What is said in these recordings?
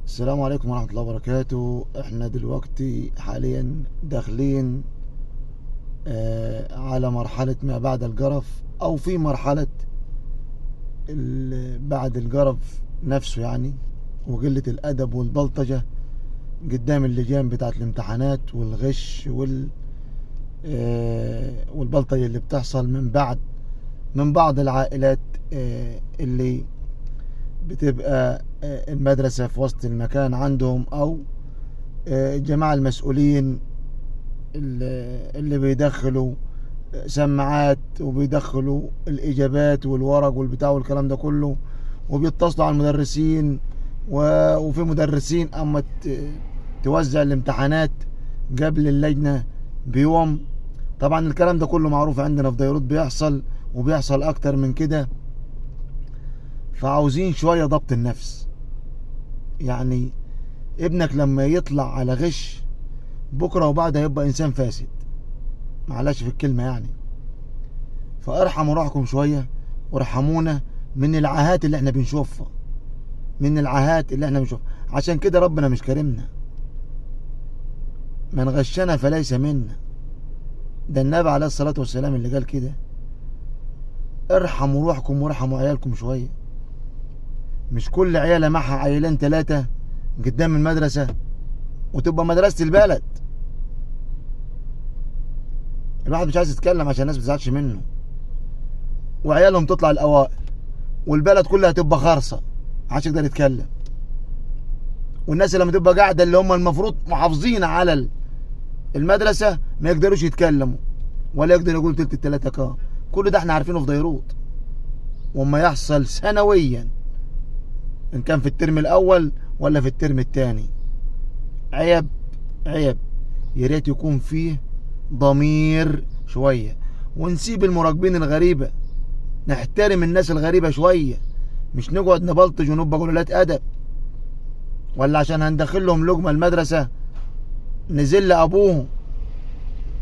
السلام عليكم ورحمة الله وبركاته. احنا دلوقتي حاليا داخلين على مرحلة ما بعد الجرف، او في مرحلة بعد الجرف نفسه يعني، وقلة الادب والبلطجة قدام اللجان بتاعت الامتحانات والغش والبلطجة اللي بتحصل من بعض العائلات اللي بتبقى المدرسة في وسط المكان عندهم، او الجماعة المسؤولين اللي بيدخلوا سماعات وبيدخلوا الاجابات والورق والبتاع والكلام ده كله، وبيتصلوا على المدرسين، وفي مدرسين اما توزع الامتحانات قبل اللجنة بيوم. طبعا الكلام ده كله معروف عندنا في ديروت، بيحصل وبيحصل اكتر من كده. فعاوزين شوية ضبط النفس. يعني ابنك لما يطلع على غش بكرة وبعدها يبقى انسان فاسد، معلش في الكلمة يعني. فارحموا روحكم شوية وارحمونا من العاهات اللي احنا بنشوفها، عشان كده ربنا مش كرمنا. من غشنا فليس منا، ده النبي عليه الصلاة والسلام اللي قال كده. ارحموا روحكم وارحموا عيالكم شوية. مش كل عيالة معها عيلين 3 قدام المدرسة وتبقى مدرسة البلد. الواحد مش عايز يتكلم عشان الناس متزعلش منه، وعيالهم تطلع الأوائل والبلد كلها تبقى خارصة محدش يقدر يتكلم. والناس اللي لما تبقى قاعدة اللي هم المفروض محافظين على المدرسة ما يقدروش يتكلموا ولا يقدر يقول تلت التلاتة كام. كل ده احنا عارفينه في ديروت، وما يحصل سنويا ان كان في الترم الاول ولا في الترم الثاني. عيب عيب. يا ريت يكون فيه ضمير شويه، ونسيب المراقبين الغريبه، نحترم الناس الغريبه شويه. مش نقعد نبلطج ونبقى قلالات ادب، ولا عشان هندخل لهم لقمه المدرسه نزل ابوهم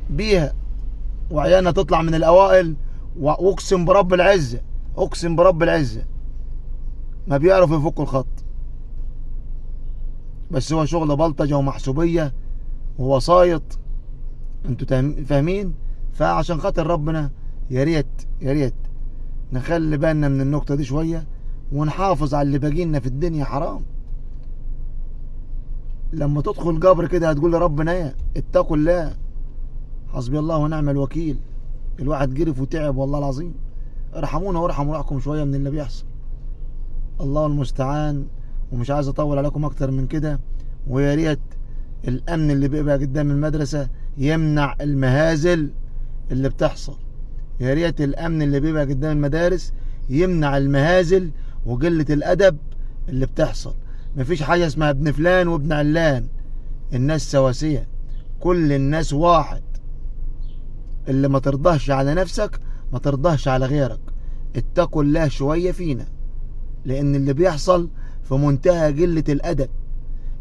بيها وعيالنا تطلع من الاوائل. واقسم برب العزه، اقسم برب العزه ما بيعرفوا يفكوا الخط، بس هو شغل بلطجة ومحسوبية ووسايط. انتوا فاهمين؟ فعشان خاطر ربنا يا ريت نخلي بالنا من النقطة دي شوية، ونحافظ على اللي باقينا في الدنيا. حرام لما تدخل قبر كده هتقول لربنا ايه؟ اتقوا الله، حسبي الله ونعم الوكيل. الواحد قرف وتعب والله العظيم. ارحمونا وارحموا روحكم شوية من اللي بيحصل. الله المستعان. ومش عايز اطول عليكم اكتر من كده. ويا ريت الامن اللي بيبقى قدام المدرسة يمنع المهازل اللي بتحصل. يا ريت الامن اللي بيبقى قدام المدارس يمنع المهازل وقلة الادب اللي بتحصل. مفيش حاجة اسمها ابن فلان وابن علان، الناس سواسية، كل الناس واحد. اللي ما ترضاش على نفسك ما ترضاش على غيرك. اتقوا الله شوية فينا، لان اللي بيحصل في منتهى قلة الادب.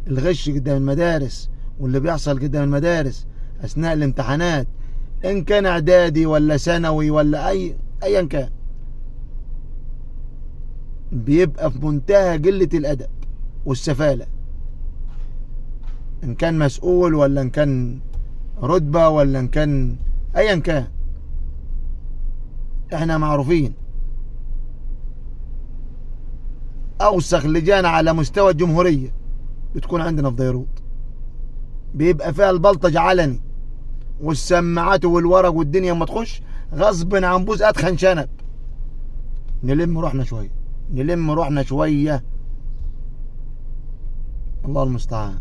الغش قدام المدارس واللي بيحصل قدام المدارس اثناء الامتحانات، ان كان اعدادي ولا ثانوي ولا ايا كان، بيبقى في منتهى قلة الادب والسفالة. ان كان مسؤول ولا ان كان رتبة ولا ان كان ايا كان، احنا معروفين. اوسخ لجان على مستوى الجمهورية بتكون عندنا في ديروت، بيبقى فيها البلطج علني والسماعات والورق والدنيا. ما تخش غصب عن بوز ادخن شنب. نلم روحنا شوية، الله المستعان.